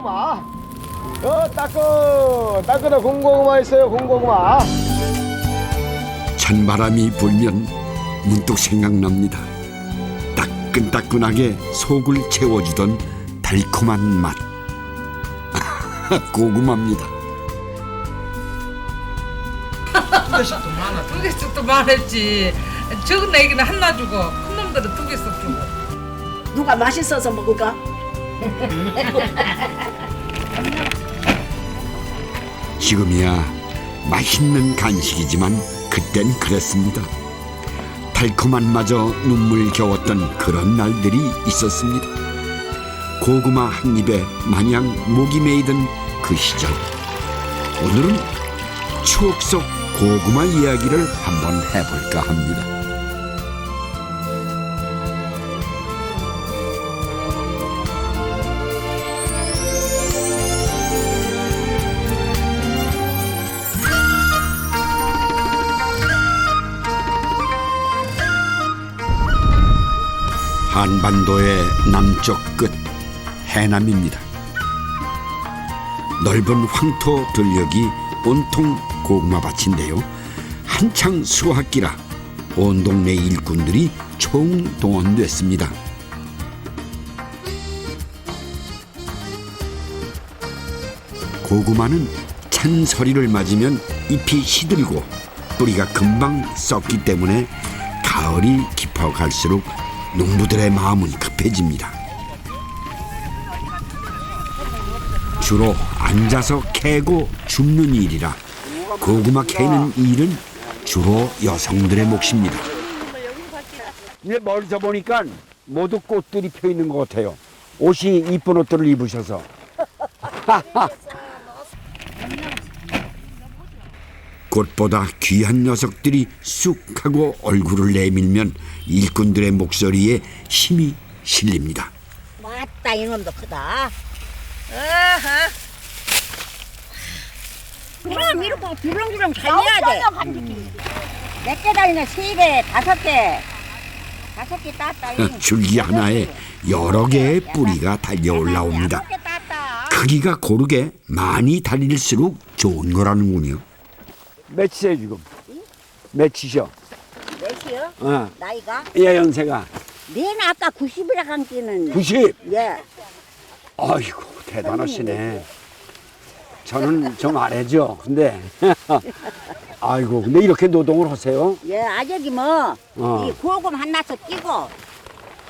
군고구마. 따끈한 군고구마 있어요, 군고구마. 찬바람이 불면 문득 생각납니다. 따끈따끈하게 속을 채워주던 달콤한 맛. 고구마입니다. 두 개씩도 많았지. 적은 애기는 하나 주고 큰 놈들은 두 개씩 주고. 누가 맛있어서 먹을까? 지금이야 맛있는 간식이지만 그땐 그랬습니다. 달콤한 마저 눈물 겨웠던 그런 날들이 있었습니다. 고구마 한 입에 마냥 목이 메이던 그 시절. 오늘은 추억 속 고구마 이야기를 한번 해볼까 합니다. 한반도의 남쪽 끝 해남입니다. 넓은 황토 들녘이 온통 고구마밭인데요. 한창 수확기라 온 동네 일꾼들이 총동원됐습니다. 고구마는 찬 서리를 맞으면 잎이 시들고 뿌리가 금방 썩기 때문에 가을이 깊어갈수록 농부들의 마음은 급해집니다. 주로 앉아서 캐고 줍는 일이라 고구마 캐는 일은 주로 여성들의 몫입니다. 이제 멀리서 보니까 모두 꽃들이 펴 있는 것 같아요. 옷이 이쁜 옷들을 입으셔서. 꽃보다 귀한 녀석들이 쑥 하고 얼굴을 내밀면 일꾼들의 목소리에 힘이 실립니다. 맞다, 이놈도 크다. 그럼 이렇게 주렁주렁 달려야 돼. 몇 개 달리네? 3개, 5개. 5개 땄다. 줄기 하나에 여러 개의 뿌리가 달려 올라옵니다. 크기가 고르게 많이 달릴수록 좋은 거라는군요. 몇이세요 지금? 몇이셔? 몇이요? 나이가? 예, 연세가. 내는 아까 90이라 간 게는. 90? 예. 아이고 대단하시네. 저는 좀 아래죠. 근데 아이고 근데 이렇게 노동을 하세요? 예, 아저기 뭐, 이 고금 한나서 끼고,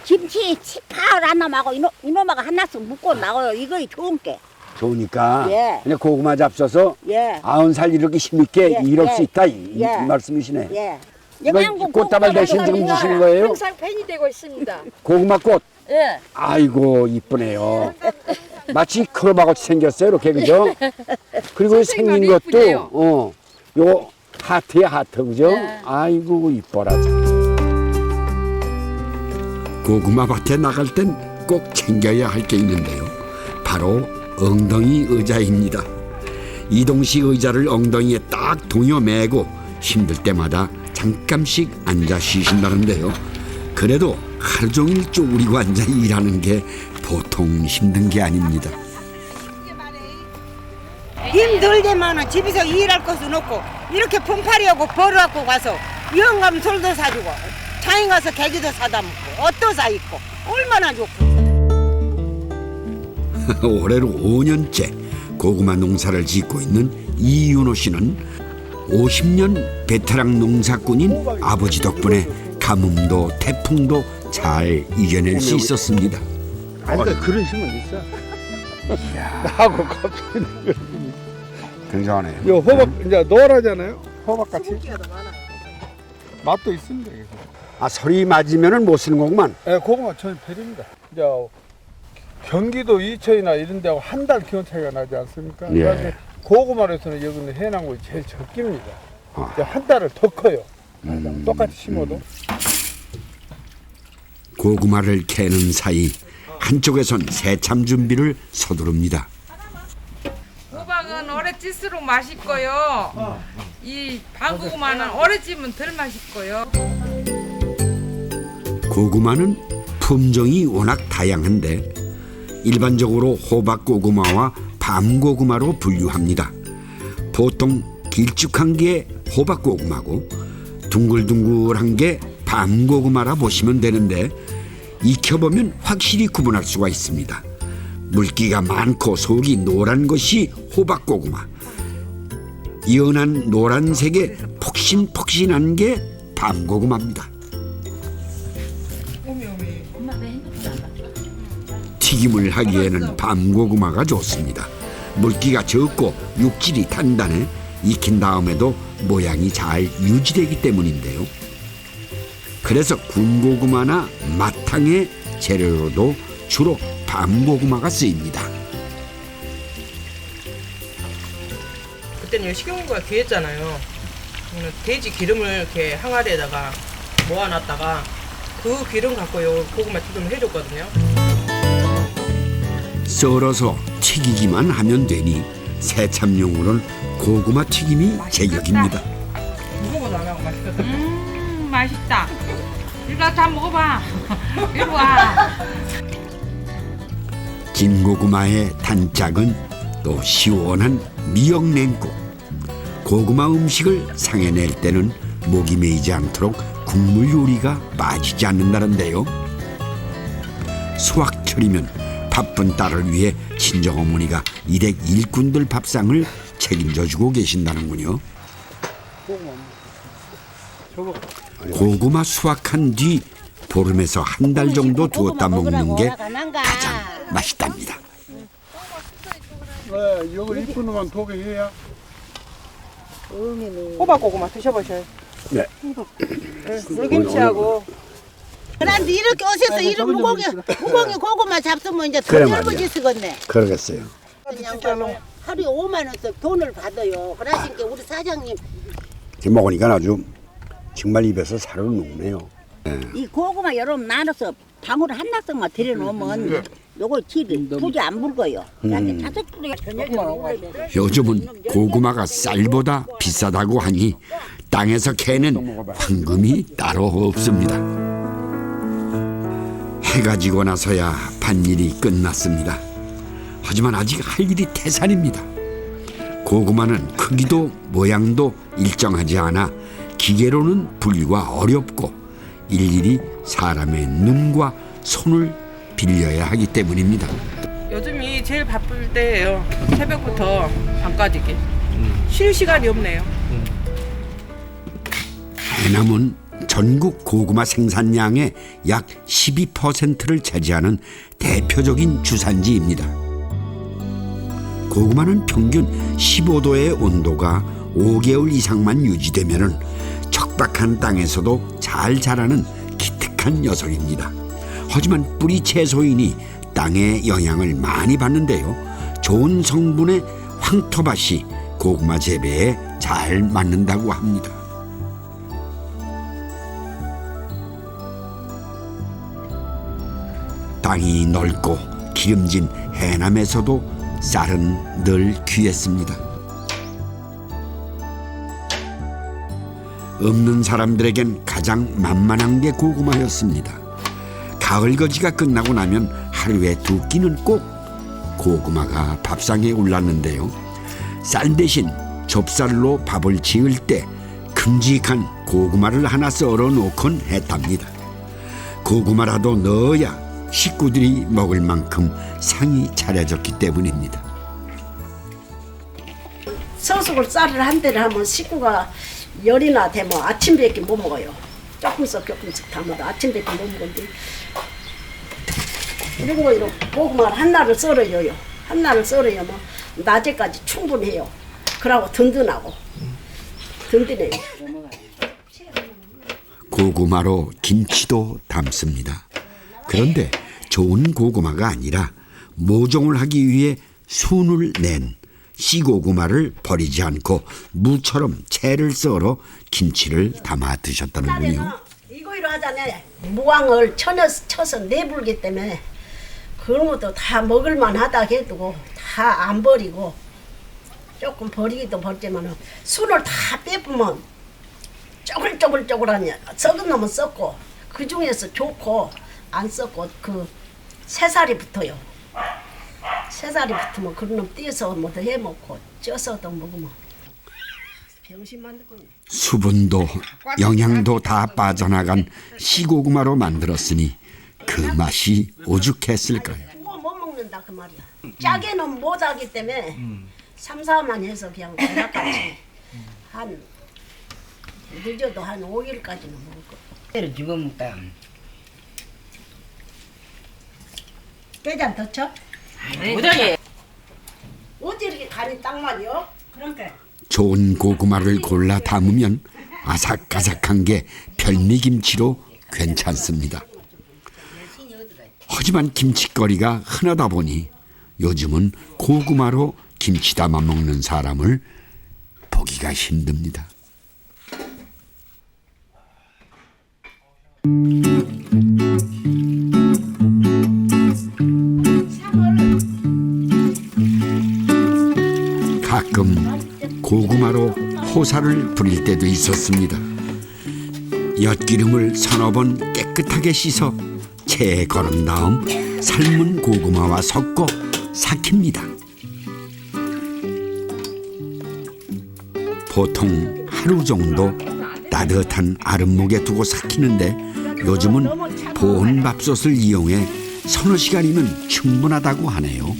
김치 치파를 하나하고 이놈하고 한나서 묶고 나와요. 이거 좋은 게. 좋으니까 예. 그냥 고구마 잡숴서 예. 90살 이렇게 힘있게 예, 일할 예. 수 있다 이 예. 말씀이시네. 예. 뭐, 꽃다발 대신 지금 주시는 거예요? 항상 팬이 되고 있습니다. 고구마 꽃. 예. 아이고 이쁘네요. 마치 크로바같이 생겼어요 이렇게 그죠? 그리고 생긴 것도 이쁘네요. 요 하트야 하트 그죠? 네. 아이고 이뻐라. 고구마 밭에 나갈 땐 꼭 챙겨야 할 게 있는데요. 바로 엉덩이 의자입니다. 이동식 의자를 엉덩이에 딱 동여 매고 힘들 때마다 잠깐씩 앉아 쉬신다는데요. 그래도 하루 종일 쪼그리고 앉아 일하는 게 보통 힘든 게 아닙니다. 힘들게만은 집에서 일할 것은 없고 이렇게 폰파리하고 벌어갖고 가서 영감 솔도 사주고 장에 가서 계기도 사다 먹고 옷도 사 입고 얼마나 좋고. 올해로 5년째 고구마 농사를 짓고 있는 이윤호 씨는 50년 베테랑 농사꾼인 아버지 덕분에 가뭄도 태풍도 잘 이겨낼 수 있었습니다. 아니 그러니까 그런 힘은 있어. 나하고 갑자기 굉장하네. 이 호박 이제 노랗잖아요. 호박같이 맛도 있습니다. 이게. 아 설이 맞으면은 못 쓰는 거구만. 예, 고구마 저희 별입니다. 이제 경기도 이천이나 이런 데하고 한 달 기온 차이가 나지 않습니까? 예. 그런데 고구마로서는 여기는 해남군이 제일 적깁니다. 아. 이제 한 달을 더 커요. 똑같이 심어도. 고구마를 캐는 사이 한쪽에선 새참 준비를 서두릅니다. 호박은 오래 찔수록 맛있고요. 이 방고구마는 오래 찌면 덜 맛있고요. 고구마는 품종이 워낙 다양한데 일반적으로 호박고구마와 밤고구마로 분류합니다. 보통 길쭉한 게 호박고구마고 둥글둥글한 게 밤고구마라 보시면 되는데 익혀보면 확실히 구분할 수가 있습니다. 물기가 많고 속이 노란 것이 호박고구마, 연한 노란색에 폭신폭신한 게 밤고구마입니다. 튀김을 하기에는 밤고구마가 좋습니다. 물기가 적고 육질이 단단해 익힌 다음에도 모양이 잘 유지되기 때문인데요. 그래서 군고구마나 마탕의 재료로도 주로 밤고구마가 쓰입니다. 그때는 식용유가 귀했잖아요. 돼지 기름을 이렇게 항아리에다가 모아놨다가 그 기름 갖고 요 고구마 튀김을 해줬거든요. 썰어서 튀기기만 하면 되니 새참용으로는 고구마 튀김이 제격입니다. 먹어도 안 하고 맛있거든요. 맛있다. 이리 와서 한번 먹어봐. 이리 와. 진고구마의 단짝은 또 시원한 미역냉국. 고구마 음식을 상해낼 때는 목이 메이지 않도록 국물 요리가 빠지지 않는다는데요. 수확철이면 바쁜 딸을 위해 친정어머니가 일액 일꾼들 밥상을 책임져주고 계신다는군요. 고구마 수확한 뒤 보름에서 한 달 정도 두었다 먹는 게 가장 맛있답니다. 네, 이거 이쁜 놈만 도개해야. 호박고구마 드셔보셔요. 네. 물김치하고. 그런데 이렇게 오셔서 이런 무거기 고구마 잡수면 이제 더 그래 말이야. 젊어지시겠네. 그러겠어요. 그냥 하루에 5만 원씩 돈을 받아요. 그러니까 우리 사장님 먹으니까 아주 정말 입에서 살을 녹네요. 이 고구마 여러분 나눠서 방울 한 낙석만 들여놓으면 요거 질이 두개 안 붉어요. 그런데 다섯 줄이 요즘은 고구마가 쌀보다 비싸다고 하니 땅에서 캐는 황금이 따로 없습니다. 해가 지고 나서야 밭일이 끝났습니다. 하지만 아직 할 일이 태산입니다. 고구마는 크기도 모양도 일정하지 않아 기계로는 분류가 어렵고 일일이 사람의 눈과 손을 빌려야 하기 때문입니다. 요즘이 제일 바쁠 때예요. 새벽부터 밤까지. 쉴 시간이 없네요. 해남은 전국 고구마 생산량의 약 12%를 차지하는 대표적인 주산지입니다. 고구마는 평균 15도의 온도가 5개월 이상만 유지되면은 척박한 땅에서도 잘 자라는 기특한 녀석입니다. 하지만 뿌리 채소이니 땅의 영향을 많이 받는데요. 좋은 성분의 황토밭이 고구마 재배에 잘 맞는다고 합니다. 땅이 넓고 기름진 해남에서도 쌀은 늘 귀했습니다. 없는 사람들에겐 가장 만만한 게 고구마였습니다. 가을거지가 끝나고 나면 하루에 2끼는 꼭 고구마가 밥상에 올랐는데요. 쌀 대신 좁쌀로 밥을 지을 때 큼직한 고구마를 하나 썰어 놓곤 했답니다. 고구마라도 넣어야 식구들이 먹을 만큼 상이 차려졌기 때문입니다. 서숙을 쌀을 한 대를 하면 식구가 열이나 되면 아침밖에 못 먹어요. 조금씩 담아도 아침밖에 못 먹는데 이런 거 이렇게 고구마를 한날을 썰어줘요. 한날을 썰어야면 낮에까지 충분해요. 그러고 든든하고 든든해요. 고구마로 김치도 담습니다. 그런데 좋은 고구마가 아니라 모종을 하기 위해 순을 낸 씨고구마를 버리지 않고 무처럼 채를 썰어 김치를 담아 드셨다는군요. 이거로 하잖아요. 무광을 쳐서 내불기 때문에 그런 것도 다 먹을만 하다 해도 다 안 버리고 조금 버리기도 버리지만 순을 다 빼보면 쪼글쪼글쪼글하니 썩은 놈은 썩고 그 중에서 좋고 안 썩고 그 새살이 붙어요. 새살이 붙으면 그런 놈 띄어서 뭐더 해먹고 쪄서도 먹으면 병신 만들고. 수분도 영양도 다 빠져나간 시고구마로 만들었으니 그 맛이 오죽했을까요? 구워 못 먹는다 그 말이야. 짜게는 못하기 때문에 3, 4만 해서 그냥 그날같이 한 늦어도 한 5일까지는 먹을 거. 때를 집어 먹다. 깨장 더 쳐? 무더기. 어디 이렇게 간이 딱 맞요? 그러니까. 좋은 고구마를 골라 담으면 아삭아삭한 게 별미김치로 괜찮습니다. 하지만 김치거리가 흔하다 보니 요즘은 고구마로 김치 담아 먹는 사람을 보기가 힘듭니다. 가끔 고구마로 호사를 부릴 때도 있었습니다. 엿기름을 서너 번 깨끗하게 씻어 체에 걸은 다음 삶은 고구마와 섞어 삭힙니다. 보통 하루 정도 따뜻한 아랫목에 두고 삭히는데 요즘은 보온 밥솥을 이용해 서너 시간이면 충분하다고 하네요.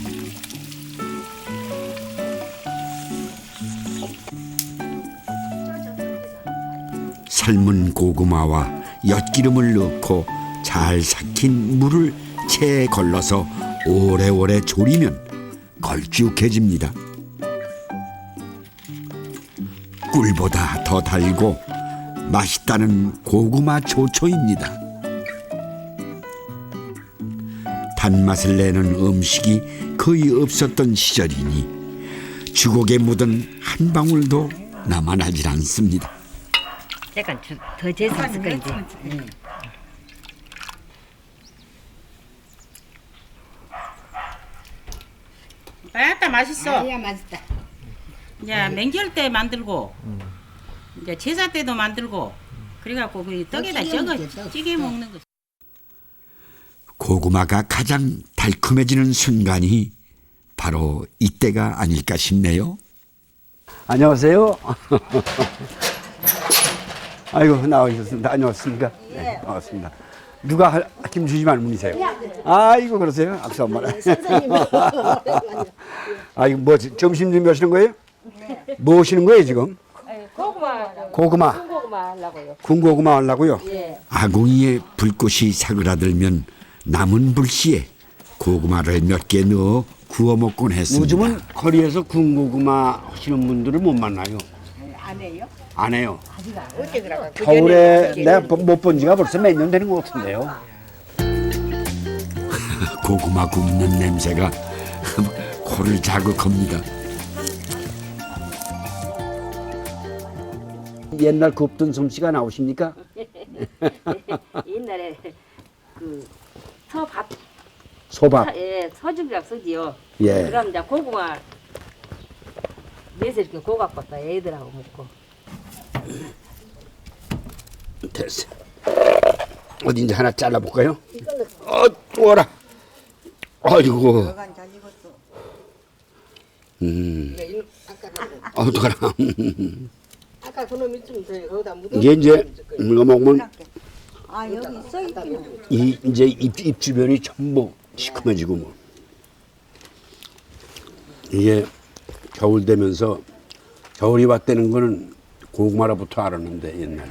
삶은 고구마와 엿기름을 넣고 잘 삭힌 물을 체에 걸러서 오래오래 졸이면 걸쭉해집니다. 꿀보다 더 달고 맛있다는 고구마 조초입니다. 단맛을 내는 음식이 거의 없었던 시절이니 주걱에 묻은 한 방울도 남아나질 않습니다. 약간 더 재수있을 거지. 아따 맛있어. 야 맛있다. 이제 맹절 때 만들고 이제 제사 때도 만들고 그래갖고 그 떡에다 쪄서 찌개 먹는 거. 고구마가 가장 달콤해지는 순간이 바로 이때가 아닐까 싶네요. 안녕하세요. 아이고 나오셨습니다. 안녕하십니까? 네, 반갑습니다. 누가 김주심 할머니세요? 아이고 그러세요? 악수 한 번. 아이고 뭐 점심 준비하시는 거예요? 뭐 하시는 거예요 지금? 고구마. 군고구마 하려고요. 군고구마 하려고요? 예. 아궁이에 불꽃이 사그라들면 남은 불씨에 고구마를 몇 개 넣어 구워 먹곤 했습니다. 요즘은 거리에서 군고구마 하시는 분들을 못 만나요. 안 해요? 안 해요. 겨울에 내가 못 본 지가 벌써 몇 년 되는 것 같은데요. 고구마 굽는 냄새가 코를 자극합니다. 옛날 굽던 솜씨가 나오십니까? 옛날에 그 서밥 소밥. 예, 서죽이라고 쓰지요. 예. 그럼 이제 고구마 내서 이렇게 고갖겠다 애들하고 먹고. 됐어. 어디 이제 하나 잘라볼까요? 좋아라. 아이고. 어떡하나. 아까 그놈이 좀 거기다 묻어. 이게 이제 이거 먹으면 아 여기 써 있구나. 이제 입 주변이 전부 시커매지고 뭐. 이게 겨울 되면서 겨울이 왔다는 거는 고구마로부터 알았는데 옛날에.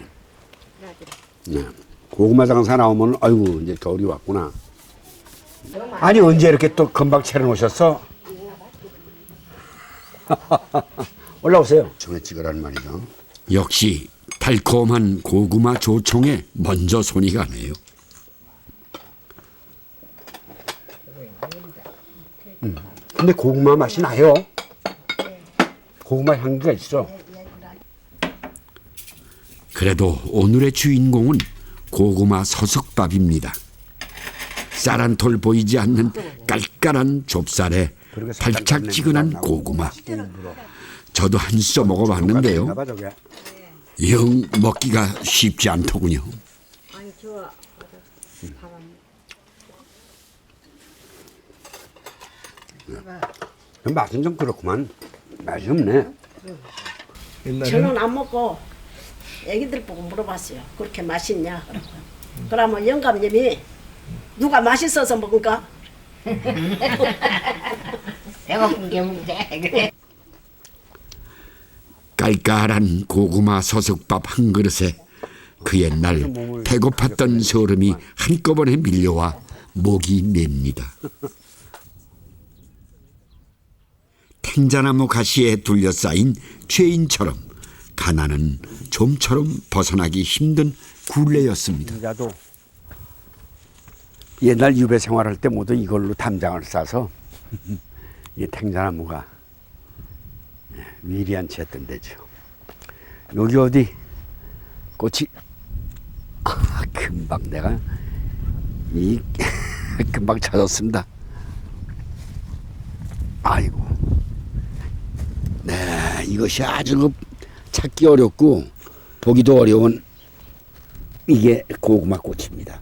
네. 고구마 장사 나오면 아이고 이제 겨울이 왔구나. 아니 언제 이렇게 또 금방 차려놓으셨어? 올라오세요. 정해 찍으라는 말이죠. 역시 달콤한 고구마 조청에 먼저 손이 가네요. 근데 고구마 맛이 나요. 고구마 향기가 있어. 그래도 오늘의 주인공은 고구마 서석밥입니다. 쌀한 톨 보이지 않는 깔깔한 좁쌀에 달짝지근한 고구마. 저도 한 수 먹어봤는데요. 영 먹기가 쉽지 않더군요. 맛은 좀 그렇구만. 맛이 없네. 저는 안 먹고 애기들 보고 물어봤어요. 그렇게 맛있냐? 그러면 영감님이 누가 맛있어서 먹을까? 배고픈 게 문제. 깔깔한 고구마 서석밥 한 그릇에 그 옛날 배고팠던 소름이 한꺼번에 밀려와 목이 맵니다. 탱자나무 가시에 둘러싸인 죄인처럼 가난은 좀처럼 벗어나기 힘든 굴레였습니다. 나도 옛날 유배 생활할 때 모두 이걸로 담장을 싸서 이 탱자나무가 위리한치 했던 데죠. 여기 어디 꽃이 금방 내가 금방 찾았습니다. 아이고, 네, 이것이 아주 찾기 어렵고 보기도 어려운 이게 고구마 꽃입니다.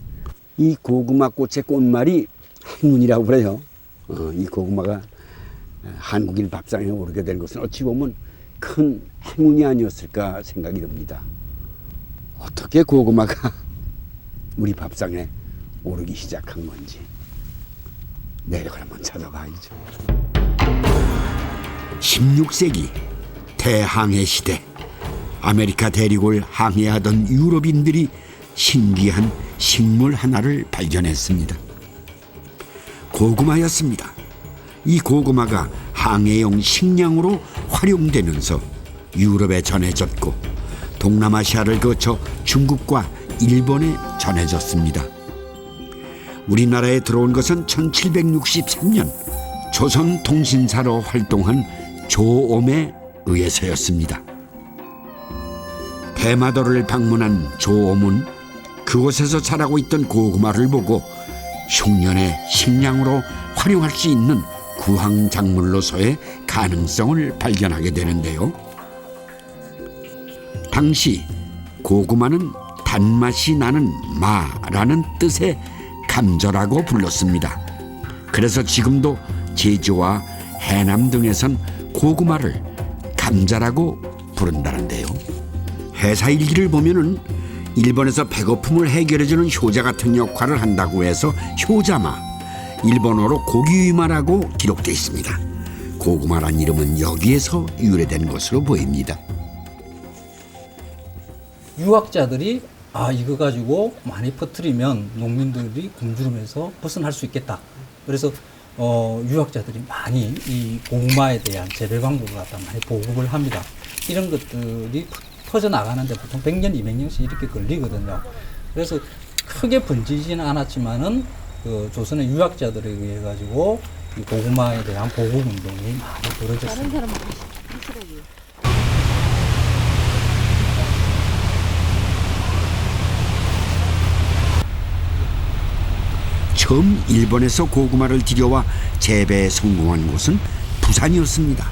이 고구마 꽃의 꽃말이 행운이라고 그래요. 이 고구마가 한국인 밥상에 오르게 된 것은 어찌 보면 큰 행운이 아니었을까 생각이 듭니다. 어떻게 고구마가 우리 밥상에 오르기 시작한 건지 내력을 한번 찾아봐야죠. 16세기 대항해 시대, 아메리카 대륙을 항해하던 유럽인들이 신기한 식물 하나를 발견했습니다. 고구마였습니다. 이 고구마가 항해용 식량으로 활용되면서 유럽에 전해졌고 동남아시아를 거쳐 중국과 일본에 전해졌습니다. 우리나라에 들어온 것은 1763년 조선통신사로 활동한 조옴에 의해서였습니다. 대마도를 방문한 조옴은 그곳에서 자라고 있던 고구마를 보고 흉년의 식량으로 활용할 수 있는 구황작물로서의 가능성을 발견하게 되는데요. 당시 고구마는 단맛이 나는 마라는 뜻의 감저라고 불렀습니다. 그래서 지금도 제주와 해남 등에선 고구마를 감자라고 부른다는데요. 해사일기를 보면은 일본에서 배고픔을 해결해주는 효자 같은 역할을 한다고 해서 효자마, 일본어로 고기마라고 기록되어 있습니다. 고구마란 이름은 여기에서 유래된 것으로 보입니다. 유학자들이 이거 가지고 많이 퍼뜨리면 농민들이 굶주림에서 벗어날 수 있겠다. 그래서 유학자들이 많이 이 고구마에 대한 재배 방법을 갖다 많이 보급을 합니다. 이런 것들이 퍼져나가는데 보통 100년, 200년씩 이렇게 걸리거든요. 그래서 크게 번지지는 않았지만은 그 조선의 유학자들에 의해 가지고 이 고구마에 대한 보급 운동이 많이 벌어졌습니다. 처음 일본에서 고구마를 들여와 재배에 성공한 곳은 부산이었습니다.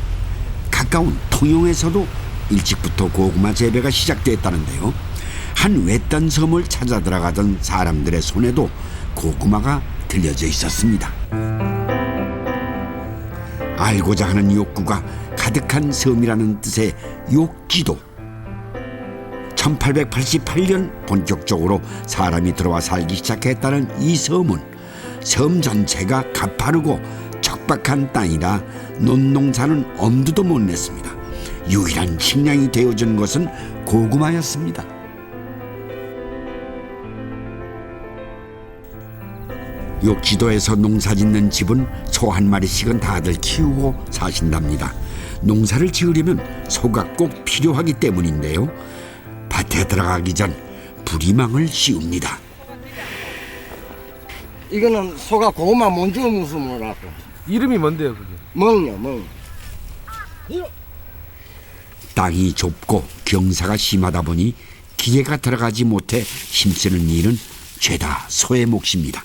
가까운 통영에서도 일찍부터 고구마 재배가 시작됐다는데요. 한 외딴 섬을 찾아 들어가던 사람들의 손에도 고구마가 들려져 있었습니다. 알고자 하는 욕구가 가득한 섬이라는 뜻의 욕지도. 1888년 본격적으로 사람이 들어와 살기 시작했다는 이 섬은 섬 전체가 가파르고 척박한 땅이라 논농사는 엄두도 못 냈습니다. 유일한 식량이 되어준 것은 고구마였습니다. 욕지도에서 농사짓는 집은 소 한 마리씩은 다들 키우고 사신답니다. 농사를 지으려면 소가 꼭 필요하기 때문인데요. 밭에 들어가기 전 부리망을 씌웁니다. 이거는 소가 고구마 못 주면서 뭐라고. 이름이 뭔데요, 그게? 멍요, 멍. 땅이 좁고 경사가 심하다 보니 기계가 들어가지 못해 힘쓰는 일은 죄다 소의 몫입니다.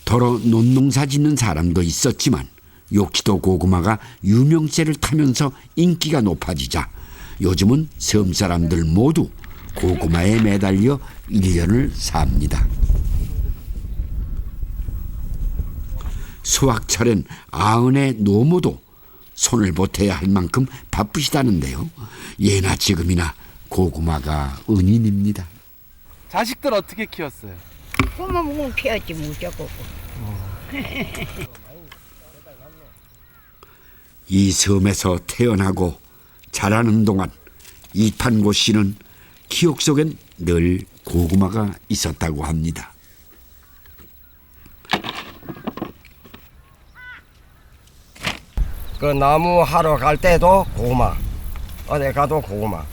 더러 논농사 짓는 사람도 있었지만 욕지도 고구마가 유명세를 타면서 인기가 높아지자 요즘은 섬 사람들 모두 고구마에 매달려 1년을 삽니다. 수확철엔 아흔의 노모도 손을 보태야 할 만큼 바쁘시다는데요. 예나 지금이나 고구마가 은인입니다. 자식들 어떻게 키웠어요? 그만 먹으면 피었지 무조건. 이 섬에서 태어나고 자라는 동안 이탄고 씨는 기억 속엔 늘 고구마가 있었다고 합니다. 그 나무 하러 갈 때도 고구마, 어디 가도 고구마.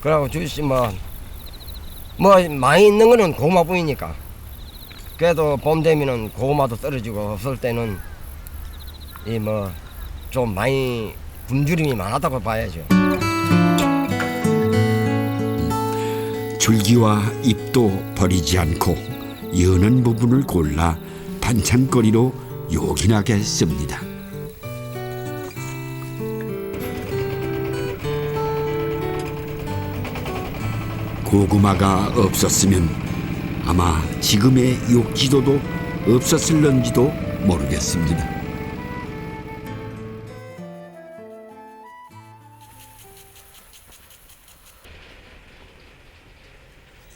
그러고 주시면 뭐 많이 있는 거는 고구마뿐이니까. 그래도 봄 되면은 고구마도 떨어지고 없을 때는 이 뭐 좀 많이 굶주림이 많았다고 봐야죠. 줄기와 잎도 버리지 않고 여는 부분을 골라 반찬거리로 요긴하게 씁니다. 고구마가 없었으면 아마 지금의 욕지도도 없었을런지도 모르겠습니다.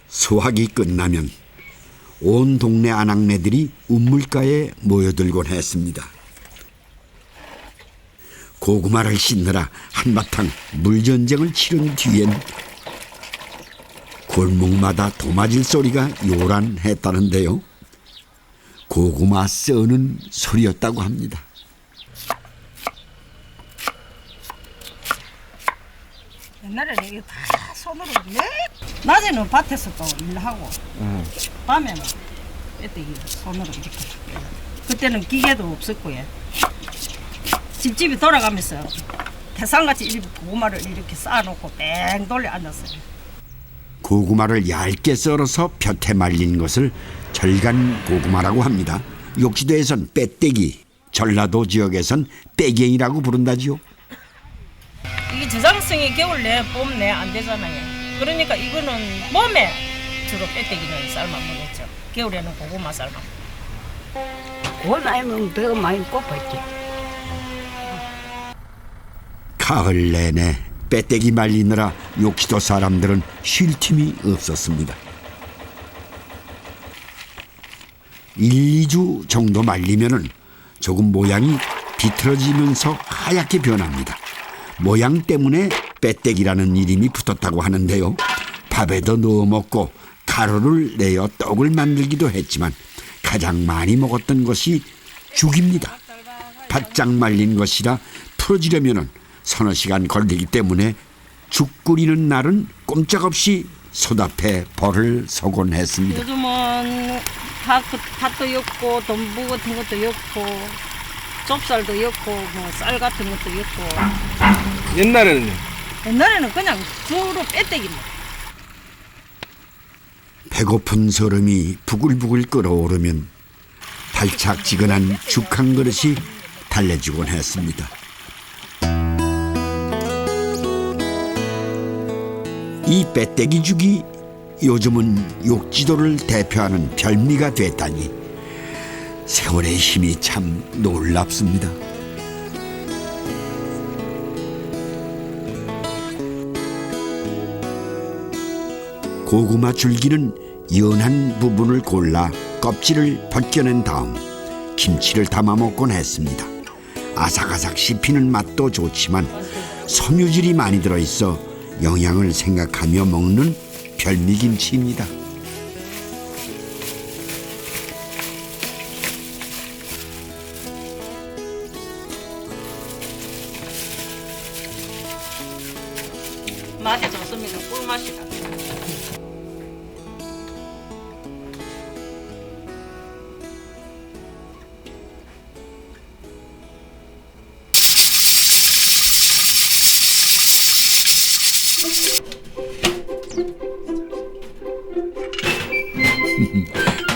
수확이 끝나면 온 동네 아낙네들이 운물가에 모여들곤 했습니다. 고구마를 씻느라 한바탕 물전쟁을 치른 뒤엔 골목마다 도마질 소리가 요란했다는데요. 고구마 써는 소리였다고 합니다. 옛날에는 이거 다 손으로 낮에는 밭에서 또 일하고 밤에는 빼떼기 손으로 이렇게. 그때는 기계도 없었고요. 집집이 돌아가면서 태산같이 이렇게 고구마를 이렇게 쌓아놓고 뺑 돌려 앉았어요. 고구마를 얇게 썰어서 볕에 말린 것을 절간 고구마라고 합니다. 욕지도에선 빼떼기, 전라도 지역에선 빼갱이라고 부른다지요. 이게 저장성이 겨울 내, 봄 내 안 되잖아요. 그러니까 이거는 봄에 주로 빼떼기는 삶아 먹었죠. 겨울에는 고구마 삶아. 고구마면 더 많이 꼽았지. 가을 내내 빼떼기 말리느라 욕지도 사람들은 쉴 틈이 없었습니다. 1, 2주 정도 말리면은 조금 모양이 비틀어지면서 하얗게 변합니다. 모양 때문에 빼떼기라는 이름이 붙었다고 하는데요. 밥에도 넣어 먹고 가루를 내어 떡을 만들기도 했지만 가장 많이 먹었던 것이 죽입니다. 바짝 말린 것이라 풀어지려면은 서너 시간 걸리기 때문에 죽 끓이는 날은 꼼짝없이 솥앞에 벌을 서곤 했습니다. 요즘은 팥도 엮고 돈부 같은 것도 엮고 좁쌀도 엮고 뭐 쌀 같은 것도 엮고. 옛날에는요? 옛날에는 그냥 주로 빼떼기만. 배고픈 소름이 부글부글 끓어오르면 발착지근한 죽 한 그릇이 달래주곤 했습니다. 이 빼떼기 죽이 요즘은 욕지도를 대표하는 별미가 됐다니 세월의 힘이 참 놀랍습니다. 고구마 줄기는 연한 부분을 골라 껍질을 벗겨낸 다음 김치를 담아 먹곤 했습니다. 아삭아삭 씹히는 맛도 좋지만 섬유질이 많이 들어있어 영양을 생각하며 먹는 별미김치입니다. 맛이 좋습니다. 꿀맛이다.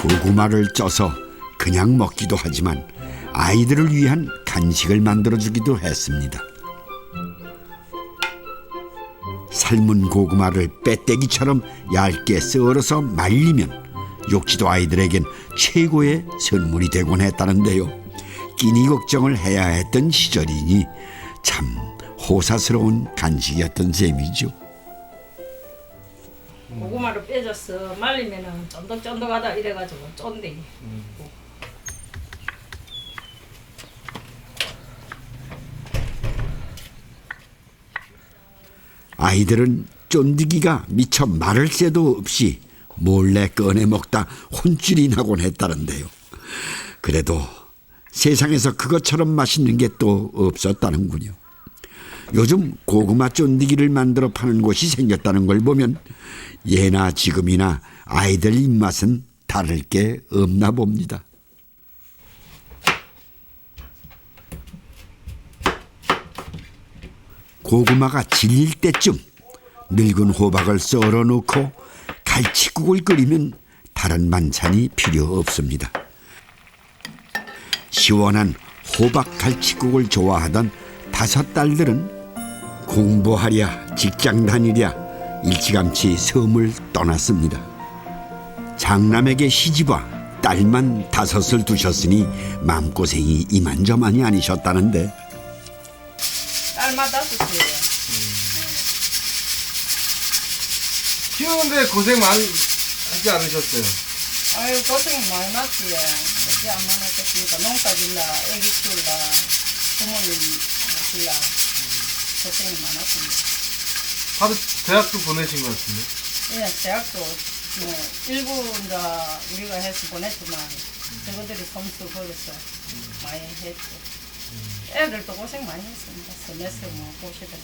고구마를 쪄서 그냥 먹기도 하지만 아이들을 위한 간식을 만들어주기도 했습니다. 삶은 고구마를 빼떼기처럼 얇게 썰어서 말리면 욕지도 아이들에겐 최고의 선물이 되곤 했다는데요. 끼니 걱정을 해야 했던 시절이니 참 호사스러운 간식이었던 셈이죠. 고구마를 빼줬어. 말리면은 쫀득쫀득하다 이래가지고 쫀득이. 아이들은 쫀디기가 미처 마를 새도 없이 몰래 꺼내 먹다 혼쭐이 나곤 했다는데요. 그래도 세상에서 그것처럼 맛있는 게 또 없었다는군요. 요즘 고구마 쫀디기를 만들어 파는 곳이 생겼다는 걸 보면 예나 지금이나 아이들 입맛은 다를 게 없나 봅니다. 고구마가 질릴 때쯤 늙은 호박을 썰어 놓고 갈치국을 끓이면 다른 반찬이 필요 없습니다. 시원한 호박 갈치국을 좋아하던 5딸들은 공부하랴 직장 다니랴 일찌감치 섬을 떠났습니다. 장남에게 시집와 딸만 5을 두셨으니 마음고생이 이만저만이 아니셨다는데 딸만 5이에요. 키우는데 고생 많이 하지 않으셨어요? 아유 고생 많이 났지. 어찌 안 많았겠습니까. 농사 질라, 애기 키울라, 부모님 모실라 고생이 많았습니다. 다들 대학도 보내신 것 같은데? 예, 대학도 일부 이제 우리가 해서 보냈지만 저거들이 점수 벌어서 많이 했죠. 애들도 고생 많이 했습니다. 서내서 뭐 보시다시피.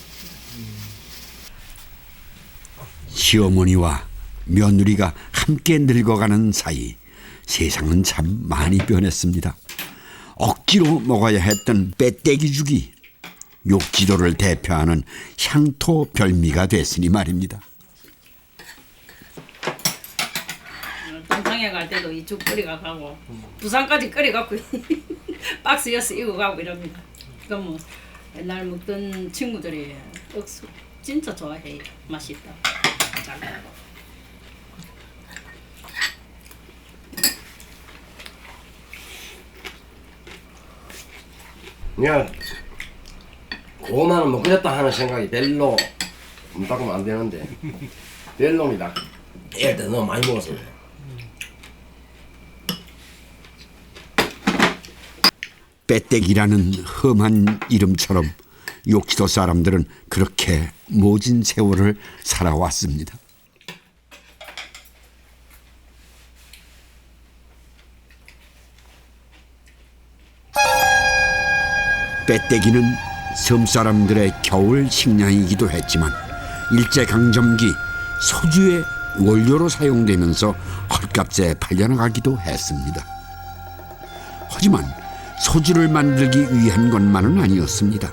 시어머니와 며느리가 함께 늙어가는 사이 세상은 참 많이 변했습니다. 억지로 먹어야 했던 빼떼기죽이 욕지도를 대표하는 향토 별미가 됐으니 말입니다. 동창회 갈 때도 이 죽 끓여가 가고 부산까지 끓여갖고 박스여서 이고 가고 이럽니다. 그럼 뭐 옛날 먹던 친구들이 억수 진짜 좋아해요. 맛있다. 잘 먹어. 그냥 고구마는 먹겠다 하는 생각이 별로 없다고 안 되는데 별놈이다. 애들 너무 많이 먹어서 그래. 빼떼기라는 험한 이름처럼 욕지도 사람들은 그렇게 모진 세월을 살아왔습니다. 빼떼기는 섬 사람들의 겨울 식량이기도 했지만 일제강점기 소주의 원료로 사용되면서 헐값에 팔려나가기도 했습니다. 하지만 소주를 만들기 위한 것만은 아니었습니다.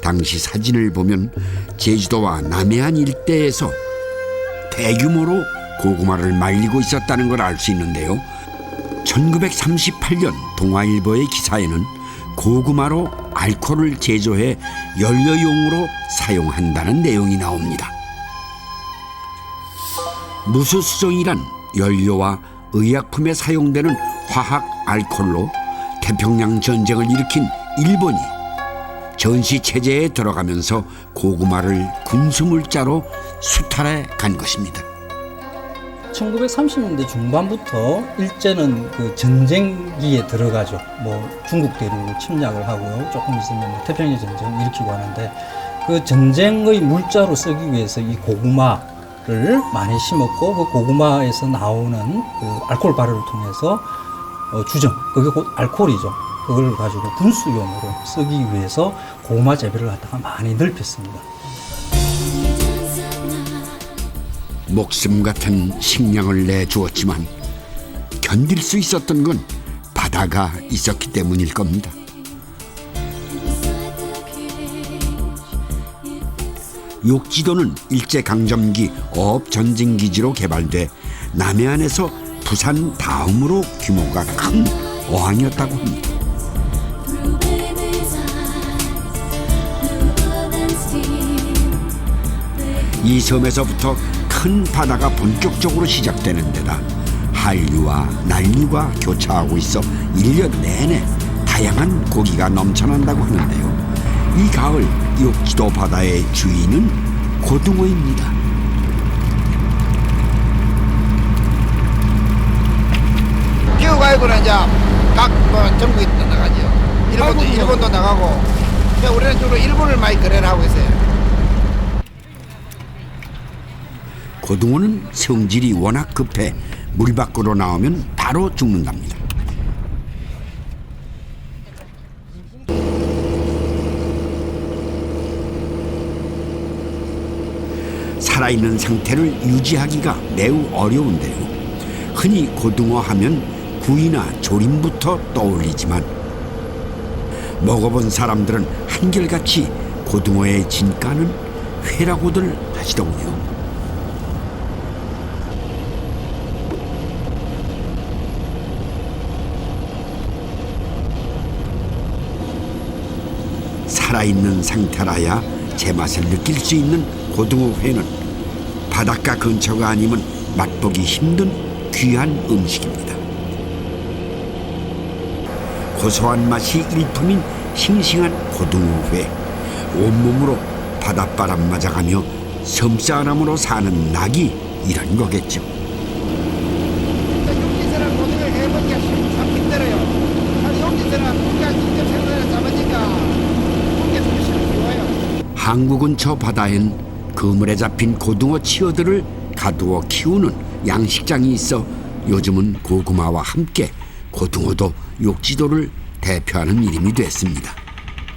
당시 사진을 보면 제주도와 남해안 일대에서 대규모로 고구마를 말리고 있었다는 걸 알 수 있는데요. 1938년 동아일보의 기사에는 고구마로 알코올을 제조해 연료용으로 사용한다는 내용이 나옵니다. 무수수종이란 연료와 의약품에 사용되는 화학 알코올로 태평양 전쟁을 일으킨 일본이 전시 체제에 들어가면서 고구마를 군수물자로 수탈해 간 것입니다. 1930년대 중반부터 일제는 그 전쟁기에 들어가죠. 뭐 중국 대륙을 침략을 하고요. 조금 있으면 뭐 태평양 전쟁을 일으키고 하는데 그 전쟁의 물자로 쓰기 위해서 이 고구마를 많이 심었고 그 고구마에서 나오는 그 알코올 발효를 통해서 주정, 그게 곧 알코올이죠. 그걸 가지고 군수용으로 쓰기 위해서 고구마 재배를 갖다가 많이 넓혔습니다. 목숨 같은 식량을 내주었지만 견딜 수 있었던 건 바다가 있었기 때문일 겁니다. 욕지도는 일제강점기 어업전쟁기지로 개발돼 남해안에서 부산 다음으로 규모가 큰 어항이었다고 합니다. 이 섬에서부터 큰 바다가 본격적으로 시작되는 데다 한류와 난류가 교차하고 있어 1년 내내 다양한 고기가 넘쳐난다고 하는데요. 이 가을 욕지도 바다의 주인은 고등어입니다. 기후가이고는 이제 각 전국에 나가죠. 일본도 나가고. 우리는 주로 일본을 많이 거래를 하고 있어요. 고등어는 성질이 워낙 급해 물 밖으로 나오면 바로 죽는답니다. 살아있는 상태를 유지하기가 매우 어려운데요. 흔히 고등어 하면 구이나 조림부터 떠올리지만 먹어본 사람들은 한결같이 고등어의 진가는 회라고들 하시더군요. 살아있는 상태라야 제맛을 느낄 수 있는 고등어 회는 바닷가 근처가 아니면 맛보기 힘든 귀한 음식입니다. 고소한 맛이 일품인 싱싱한 고등어회, 온몸으로 바닷바람 맞아가며 섬사람으로 사는 낙이 이런 거겠죠. 용기서는 고등어 해먹기가 참 힘들어요. 용기서는 고기가 직접 생선을 잡으니까 고기가 좀 쉬워요. 항구 근처 바다엔 그물에 잡힌 고등어 치어들을 가두어 키우는 양식장이 있어 요즘은 고구마와 함께 고등어도 욕지도를 대표하는 이름이 됐습니다.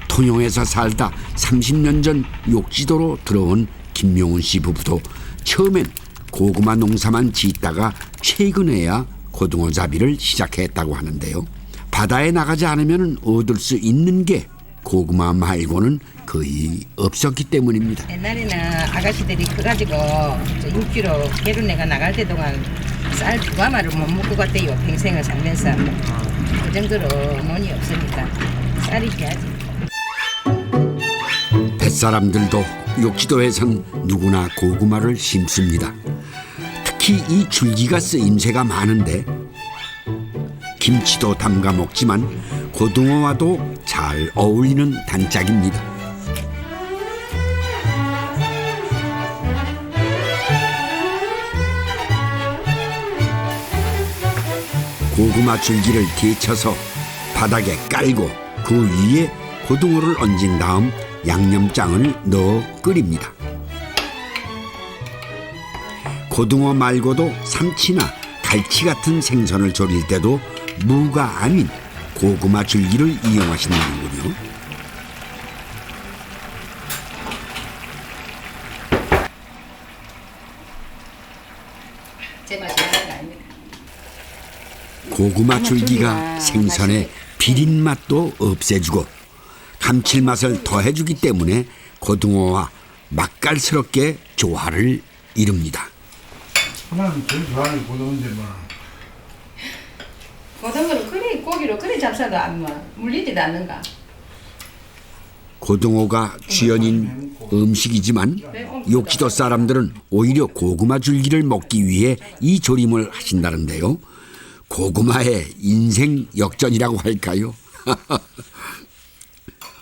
통영에서 살다 30년 전 욕지도로 들어온 김명훈 씨 부부도 처음엔 고구마 농사만 짓다가 최근에야 고등어 잡이를 시작했다고 하는데요. 바다에 나가지 않으면 얻을 수 있는 게 고구마 말고는 거의 없었기 때문입니다. 옛날에는 아가씨들이 커가지고 육지로 개lun내가 나갈 때 동안 쌀 2가마를 못 먹고 갔대요. 평생을 살면서. 그 정도로 돈이 없으니까 쌀이 귀하지. 뱃사람들도 욕지도에선 누구나 고구마를 심습니다. 특히 이 줄기가 쓰임새가 많은데 김치도 담가 먹지만 고등어와도 잘 어울리는 단짝입니다. 고구마 줄기를 데쳐서 바닥에 깔고 그 위에 고등어를 얹은 다음 양념장을 넣어 끓입니다. 고등어 말고도 삼치나 갈치 같은 생선을 조릴 때도 무가 아닌 고구마 줄기를 이용하시는군요. 제 맛이 나는 거 아닙니다. 고구마 줄기가 생선의 비린 맛도 없애주고 감칠맛을 더해주기 때문에 고등어와 맛깔스럽게 조화를 이룹니다. 하나는 제일 좋아하는 고등어인데 뭐. 고등어를 그리 고기로 그리 잡숴도 안 물리지도 않는가. 고등어가 주연인 음식이지만 욕지도 사람들은 오히려 고구마 줄기를 먹기 위해 이 조림을 하신다는데요. 고구마의 인생 역전이라고 할까요?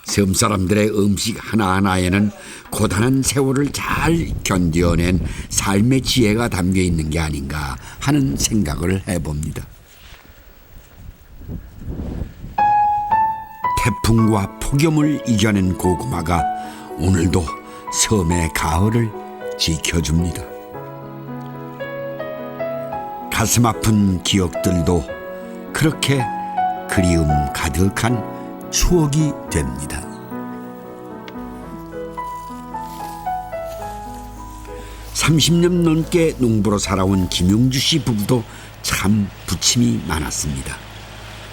섬 사람들의 음식 하나하나에는 고단한 세월을 잘 견뎌낸 삶의 지혜가 담겨 있는 게 아닌가 하는 생각을 해봅니다. 태풍과 폭염을 이겨낸 고구마가 오늘도 섬의 가을을 지켜줍니다. 가슴 아픈 기억들도 그렇게 그리움 가득한 추억이 됩니다. (30년) 넘게 농부로 살아온 김용주 씨 부부도 참 부침이 많았습니다.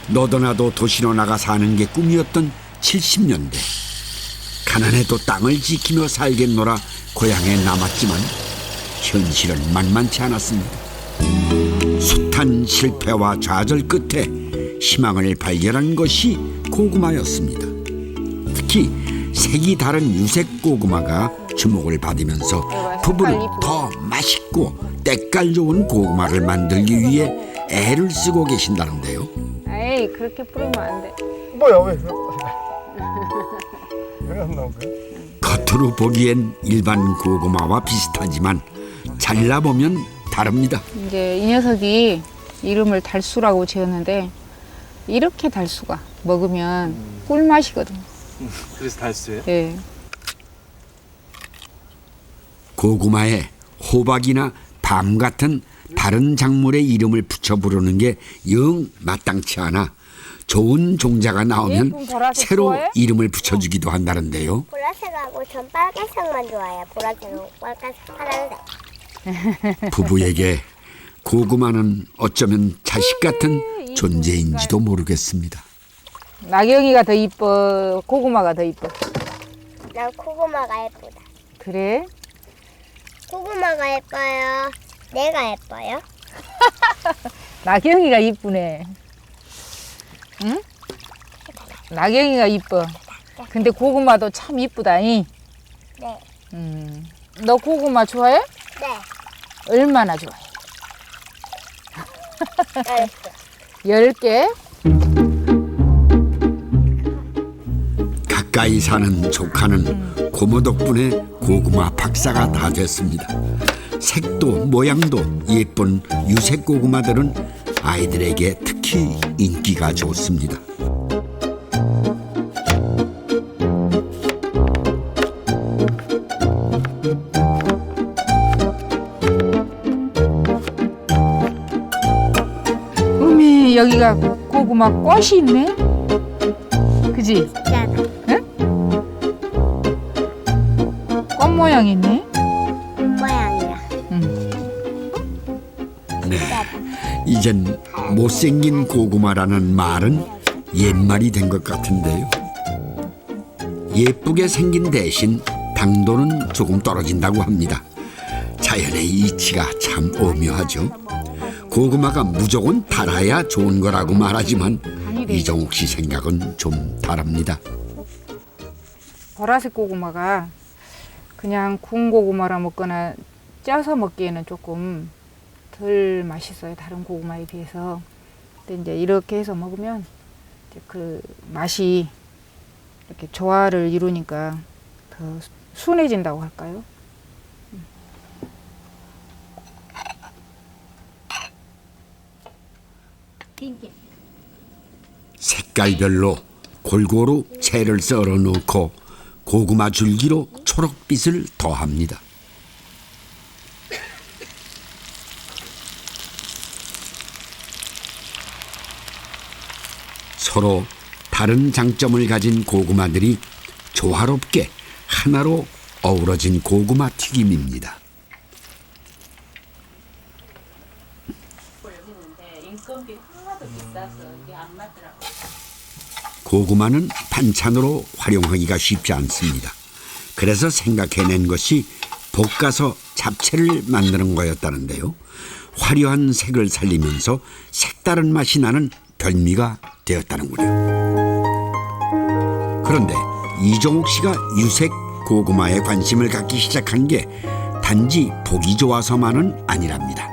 너도나도 도시로 나가 사는 게 꿈이었던 70년대. 가난해도 땅을 지키며 살겠노라 고향에 남았지만 현실은 만만치 않았습니다. 숱한 실패와 좌절 끝에 희망을 발견한 것이 고구마였습니다. 특히 색이 다른 유색 고구마가 주목을 받으면서 부부는 더 맛있고 때깔 좋은 고구마를 만들기 위해 애를 쓰고 계신다는데요. 에이, 에이 그렇게 뿌리면 안 돼. 뭐야 왜 안 나온 거야? 겉으로 보기엔 일반 고구마와 비슷하지만 잘라보면 다릅니다. 이제 이 녀석이 이름을 달수라고 지었는데 이렇게 달수가 먹으면 꿀맛이거든. 그래서 달수예요? 예. 고구마에 호박이나 밤 같은 다른 작물의 이름을 붙여 부르는 게 영 마땅치 않아 좋은 종자가 나오면 예쁜 보라색 새로 좋아해? 이름을 붙여주기도 한다는데요. 보라색하고 전 빨간색만 좋아해요. 보라색하고 빨간색, 파란색. 부부에게 고구마는 어쩌면 자식 같은 존재인지도 모르겠습니다. 나경이가 더 이뻐, 고구마가 더 이뻐. 난 고구마가 예쁘다. 그래? 고구마가 예뻐요. 내가 예뻐요? 나경이가 이쁘네. 응? 나경이가 이뻐. 근데 고구마도 참 이쁘다니. 네. 너 고구마 좋아해? 네. 얼마나 좋아해? 10개. 10개? 가까이 사는 조카는 고모 덕분에 고구마 박사가 다 됐습니다. 색도 모양도 예쁜 유색 고구마들은 아이들에게 특히 인기가 좋습니다. 어미, 여기가 고구마 꽃이 있네? 그지? 응? 꽃 모양이 있네? 모양이야. 네, 이젠 못생긴 고구마라는 말은 옛말이 된 것 같은데요. 예쁘게 생긴 대신 당도는 조금 떨어진다고 합니다. 자연의 이치가 참 오묘하죠. 고구마가 무조건 달아야 좋은 거라고 말하지만 이종욱 씨 생각은 좀 다릅니다. 보라색 고구마가 그냥 구운 고구마라 먹거나 쪄서 먹기에는 조금 덜 맛있어요. 다른 고구마에 비해서. 근데 이제 이렇게 해서 먹으면 이제 그 맛이 이렇게 조화를 이루니까 더 순해진다고 할까요? 색깔별로 골고루 채를 썰어 넣고 고구마 줄기로 초록빛을 더합니다. 서로 다른 장점을 가진 고구마들이 조화롭게 하나로 어우러진 고구마 튀김입니다. 고구마는 반찬으로 활용하기가 쉽지 않습니다. 그래서 생각해낸 것이 볶아서 잡채를 만드는 거였다는데요. 화려한 색을 살리면서 색다른 맛이 나는 별미가 되었다는군요. 그런데 이종욱 씨가 유색 고구마에 관심을 갖기 시작한 게 단지 보기 좋아서만은 아니랍니다.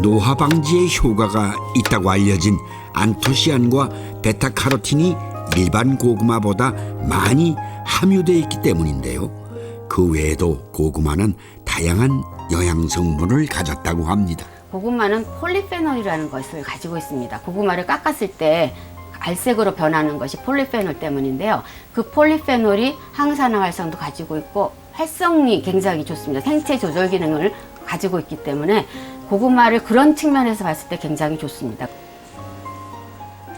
노화 방지에 효과가 있다고 알려진 안토시안과 베타카로틴이 일반 고구마보다 많이 함유되어 있기 때문인데요. 그 외에도 고구마는 다양한 영양 성분을 가졌다고 합니다. 고구마는 폴리페놀이라는 것을 가지고 있습니다. 고구마를 깎았을 때 갈색으로 변하는 것이 폴리페놀 때문인데요. 그 폴리페놀이 항산화 활성도 가지고 있고 활성이 굉장히 좋습니다. 생체 조절 기능을 가지고 있기 때문에 고구마를 그런 측면에서 봤을 때 굉장히 좋습니다.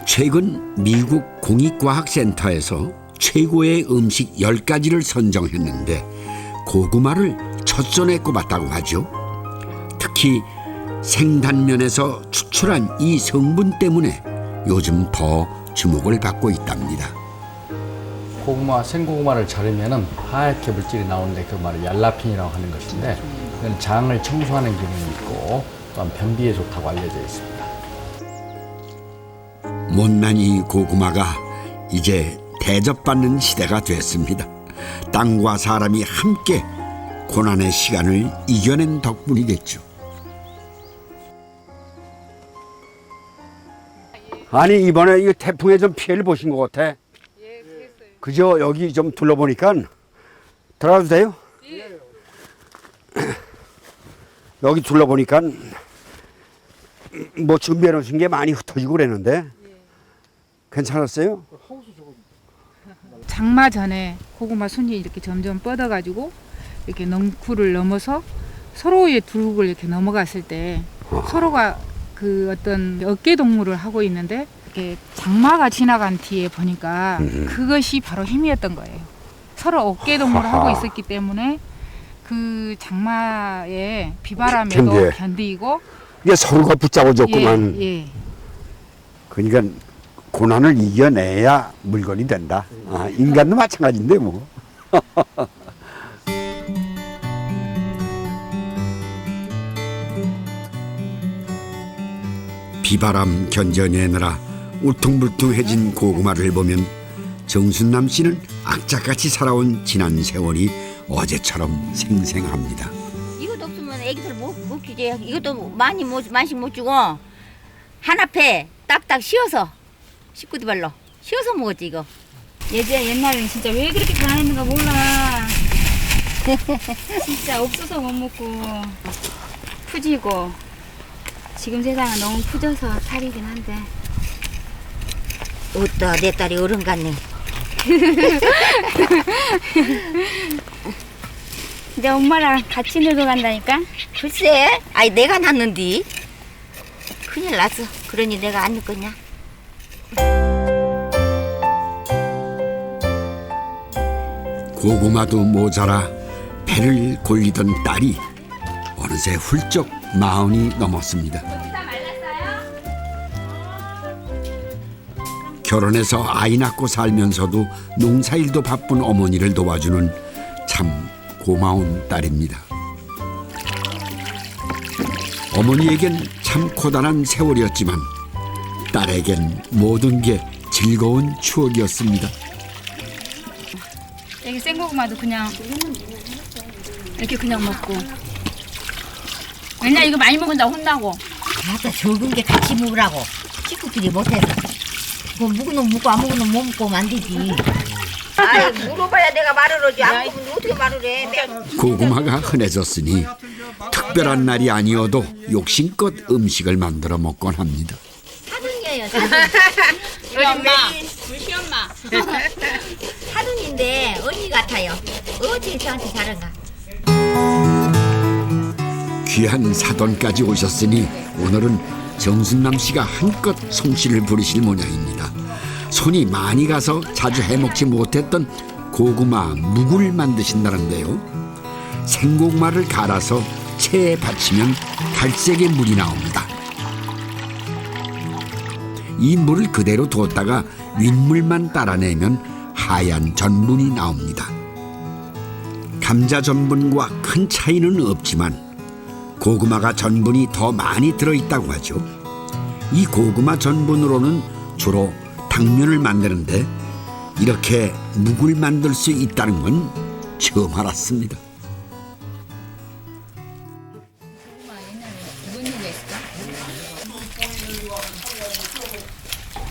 최근 미국 공익과학센터에서 최고의 음식 10가지를 선정했는데 고구마를 첫 손에 꼽았다고 하죠. 특히 생단면에서 추출한 이 성분 때문에 요즘 더 주목을 받고 있답니다. 고구마, 생고구마를 자르면은 하얗게 물질이 나오는데 그 말을 얄라핀이라고 하는 것인데 그건 장을 청소하는 기능이 있고 또한 변비에 좋다고 알려져 있습니다. 못난이 고구마가 이제 대접받는 시대가 됐습니다. 땅과 사람이 함께 고난의 시간을 이겨낸 덕분이겠죠. 아니 이번에 이 태풍에 좀 피해를 보신 것 같아. 예, 그랬어요. 그죠? 여기 좀 둘러보니까 들어가도 돼요? 예. 여기 둘러보니까 뭐 준비해 놓으신 게 많이 흩어지고 그랬는데 예. 괜찮았어요? 장마 전에 고구마 순이 이렇게 점점 뻗어가지고 이렇게 넝쿨을 넘어서 서로의 두룩을 이렇게 넘어갔을 때 서로가 그 어떤 어깨 동무를 하고 있는데 이렇게 장마가 지나간 뒤에 보니까 그것이 바로 힘이었던 거예요. 서로 어깨 동무를 하고 있었기 때문에 그 장마의 비바람에도 견디고 이게 서로가 붙잡아줬구만. 예, 예. 그러니까 고난을 이겨내야 물건이 된다. 아, 인간도 마찬가지인데 뭐. 비바람 견뎌내느라 울퉁불퉁해진 고구마를 보면 정순남 씨는 악착같이 살아온 지난 세월이 어제처럼 생생합니다. 이것도 없으면 애기들 못 키지. 이것도 많이 못 주고 한 앞에 딱딱 씌워서 식구들별로 씌워서 먹었지 이거. 옛날에는 진짜 왜 그렇게 잘했는가 몰라. 진짜 없어서 못 먹고 푸지고 지금 세상은 너무 푸져서 살이긴 한데. 어따 내 딸이 어른 같네. 이제 엄마랑 같이 늙어간다니까? 글쎄, 아이 내가 낳는디. 큰일 났어. 그러니 내가 안 늙겠냐? 고구마도 모자라 배를 골리던 딸이 어느새 훌쩍 40이 넘었습니다. 결혼해서 아이 낳고 살면서도 농사일도 바쁜 어머니를 도와주는 참 고마운 딸입니다. 어머니에겐 참 고단한 세월이었지만 딸에겐 모든 게 즐거운 추억이었습니다. 여기 생고구마도 그냥 이렇게 그냥 먹고. 맨날 이거 많이 먹은다고 혼나고. 아따 적은 게 같이 먹으라고. 식구끼리 못해서. 그거 묵은 놈 묵고 안 묵은 놈 못 먹고 안 되지. 아이 물어봐야 내가 말을 하지. 안 먹으면 어떻게 말을 해. 고구마가 흔해졌으니 특별한 날이 아니어도 욕심껏 음식을 만들어 먹곤 합니다. 사돈이에요. 우리 엄마, 우리 시엄마. 사돈인데 언니 같아요. 어찌 저한테 다른가. 귀한 사돈까지 오셨으니 오늘은 정순남 씨가 한껏 솜씨를 부리실 모양입니다. 손이 많이 가서 자주 해먹지 못했던 고구마 묵을 만드신다는데요. 생고구마를 갈아서 체에 받치면 갈색의 물이 나옵니다. 이 물을 그대로 뒀다가 윗물만 따라내면 하얀 전분이 나옵니다. 감자 전분과 큰 차이는 없지만 고구마가 전분이 더 많이 들어있다고 하죠. 이 고구마 전분으로는 주로 당면을 만드는데 이렇게 묵을 만들 수 있다는 건 처음 알았습니다.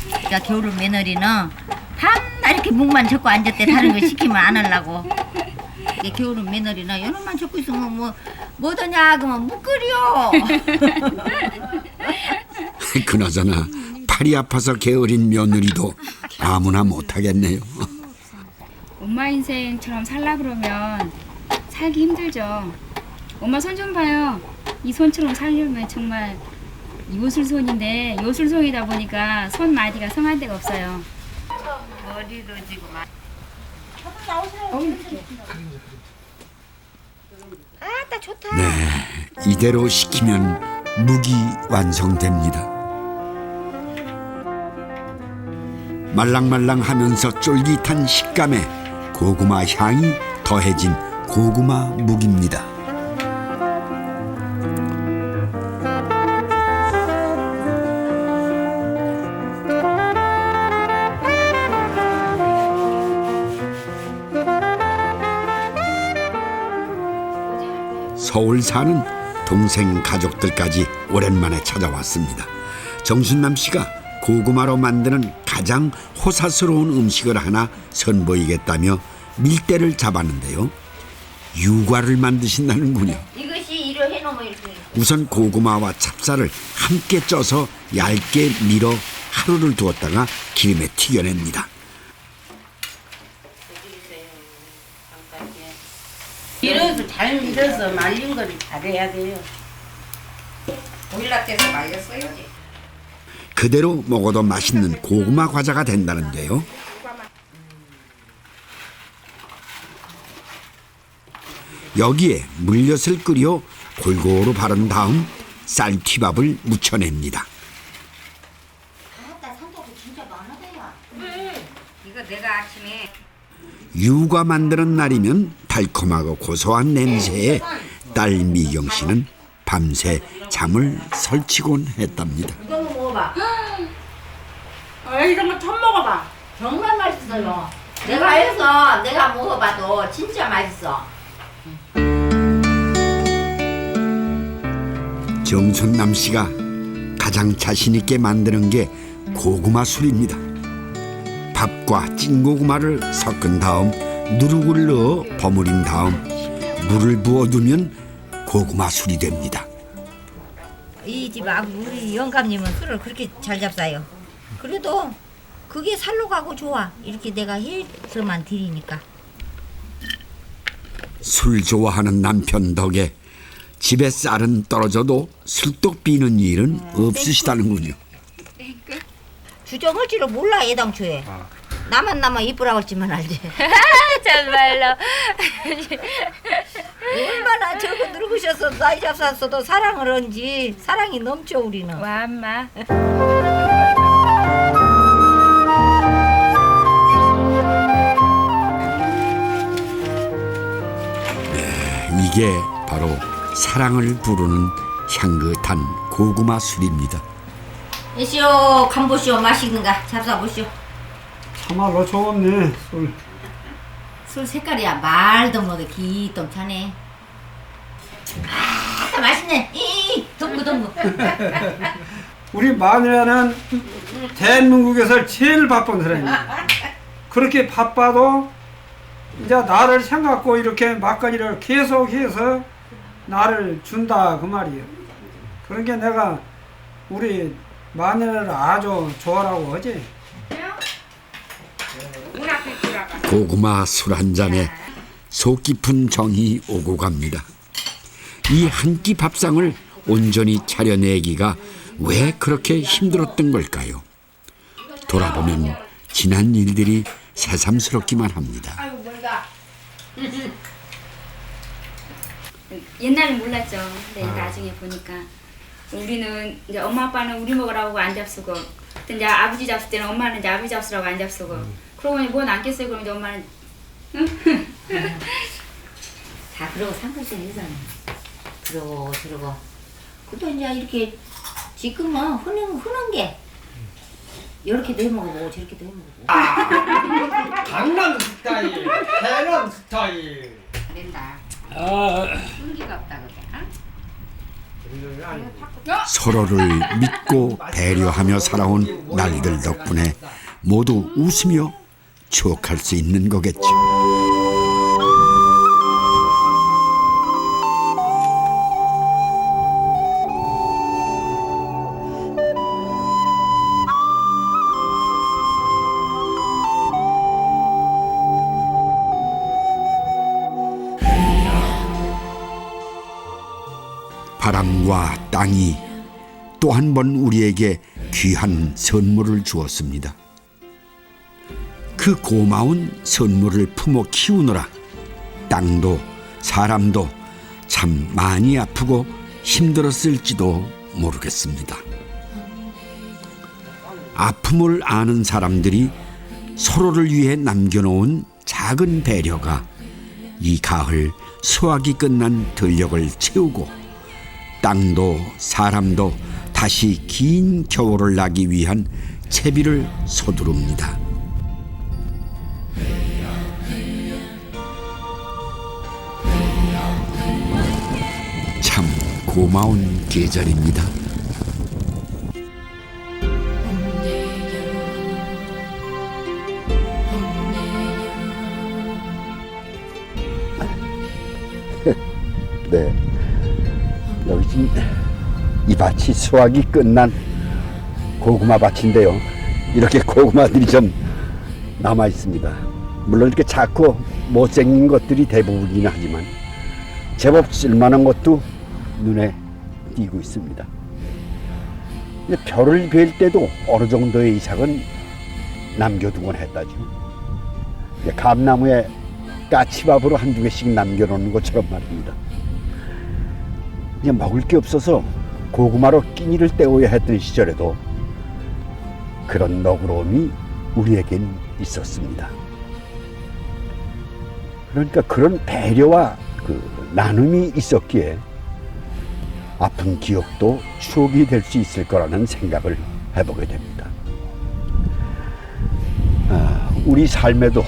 그러니까 겨울 며느리는 밤날 이렇게 묵만 젓고 앉았대. 다른 거 시키면 안 하려고. 이게 겨울 며느리는 이놈만 젓고 있으면 뭐더냐 그러면 묵 끓여. 그나저나 팔이 아파서 게으른 며느리도 아무나 못하겠네요. 엄마 인생처럼 살라 그러면 살기 힘들죠. 엄마 손 좀 봐요. 이 손처럼 살려면 정말 요술손인데 요술손이다 보니까 손 마디가 성한 데가 없어요. 머리도 지금 아따 좋다. 네, 이대로 시키면 묵이 완성됩니다. 말랑말랑하면서 쫄깃한 식감에 고구마 향이 더해진 고구마 묵입니다. 서울 사는 동생 가족들까지 오랜만에 찾아왔습니다. 정순남 씨가 고구마로 만드는 가장 호사스러운 음식을 하나 선보이겠다며 밀대를 잡았는데요. 유과를 만드신다는군요. 이것이 이로 해놓으면 이렇게. 우선 고구마와 찹쌀을 함께 쪄서 얇게 밀어 하루를 두었다가 기름에 튀겨냅니다. 밀어서 잘 밀어서 말린 걸 잘해야 돼요. 보일라떼에서 말렸어야지. 그대로 먹어도 맛있는 고구마 과자가 된다는데요. 여기에 물엿을 끓여 골고루 바른 다음 쌀티밥을 묻혀냅니다. 이거 내가 아침에 유과 만드는 날이면 달콤하고 고소한 냄새에 딸 미경 씨는 밤새 잠을 설치곤 했답니다. 이거 한번 먹어봐. 이런 거 처음 먹어봐. 정말 맛있어요. 내가 해서 내가 먹어봐도 진짜 맛있어. 정순남 씨가 가장 자신 있게 만드는 게 고구마 술입니다. 밥과 찐 고구마를 섞은 다음 누룩을 넣어 버무린 다음 물을 부어두면 고구마 술이 됩니다. 이 집 우리 영감님은 술을 그렇게 잘 잡사요. 그래도 그게 살로 가고 좋아. 이렇게 내가 해서만 드리니까. 술 좋아하는 남편 덕에 집에 쌀은 떨어져도 술떡 비는 일은 없으시다는군요. 주정할 줄을 몰라 애당초에. 나만 이쁘라고 할지만 알지. 정말로. 얼마나 저거 늙으셔서 나이 잡쌌어도 사랑을 한지. 사랑이 넘쳐 우리는. 와 엄마. 이게 바로 사랑을 부르는 향긋한 고구마 술입니다. 이시오 간보시오 맛있는가 잡숴보시오. 참말로 좋네 술. 술 색깔이야 말도 못해 기똥차네. 아 맛있네. 이 덩구덩구. 우리 마누라는 대한민국에서 제일 바쁜 사람이야. 그렇게 바빠도 이제 나를 생각고 이렇게 막걸리를 계속해서 나를 준다 그 말이에요. 그러니까 내가 우리 마누라를 아주 좋아라고 하지. 고구마 술 한 잔에 속 깊은 정이 오고 갑니다. 이 한 끼 밥상을 온전히 차려내기가 왜 그렇게 힘들었던 걸까요? 돌아보면 지난 일들이 새삼스럽기만 합니다. 아이고 멀다. 옛날엔 몰랐죠. 근데 나중에 보니까 우리는 이제 엄마 아빠는 우리 먹으라고 안 잡수고, 또 이제 아버지 잡을 때는 엄마는 이제 아버지 잡수라고 안 잡수고. 그러고 보니 뭔 안겠어요. 그럼 이제 엄마는 다 그러고 상관없이 있잖아. 그러고 그또 이제 이렇게 지금은 흔한 게 이렇게도 해 먹어보고 저렇게도 해 먹어보고. 강남 스타일, 해남 스타일. 된다. 분기가 없다 그래. 서로를 믿고 배려하며 살아온 날들 덕분에 모두 웃으며 추억할 수 있는 거겠죠. 바람과 땅이 또 한 번 우리에게 귀한 선물을 주었습니다. 그 고마운 선물을 품어 키우느라 땅도 사람도 참 많이 아프고 힘들었을지도 모르겠습니다. 아픔을 아는 사람들이 서로를 위해 남겨놓은 작은 배려가 이 가을 수확이 끝난 들녘을 채우고 땅도 사람도 다시 긴 겨울을 나기 위한 채비를 서두릅니다. 참 고마운 계절입니다. 있는데 여기 지금 이 밭이 수확이 끝난 고구마 밭인데요. 이렇게 고구마들이 좀 남아 있습니다. 물론 이렇게 작고 못생긴 것들이 대부분이긴 하지만 제법 쓸만한 것도 눈에 띄고 있습니다. 근데 별을 뵐 때도 어느 정도의 이상은 남겨두곤 했다죠. 감나무에 까치밥으로 한두 개씩 남겨놓는 것처럼 말입니다. 이제 먹을 게 없어서 고구마로 끼니를 때워야 했던 시절에도 그런 너그러움이 우리에겐 있었습니다. 그러니까 그런 배려와 그 나눔이 있었기에 아픈 기억도 추억이 될 수 있을 거라는 생각을 해보게 됩니다. 우리 삶에도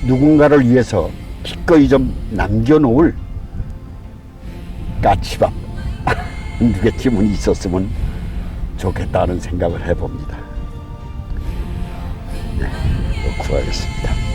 누군가를 위해서 기꺼이 좀 남겨놓을 까치밥 한두 개쯤은 있었으면 좋겠다는 생각을 해봅니다. 네, 구하겠습니다.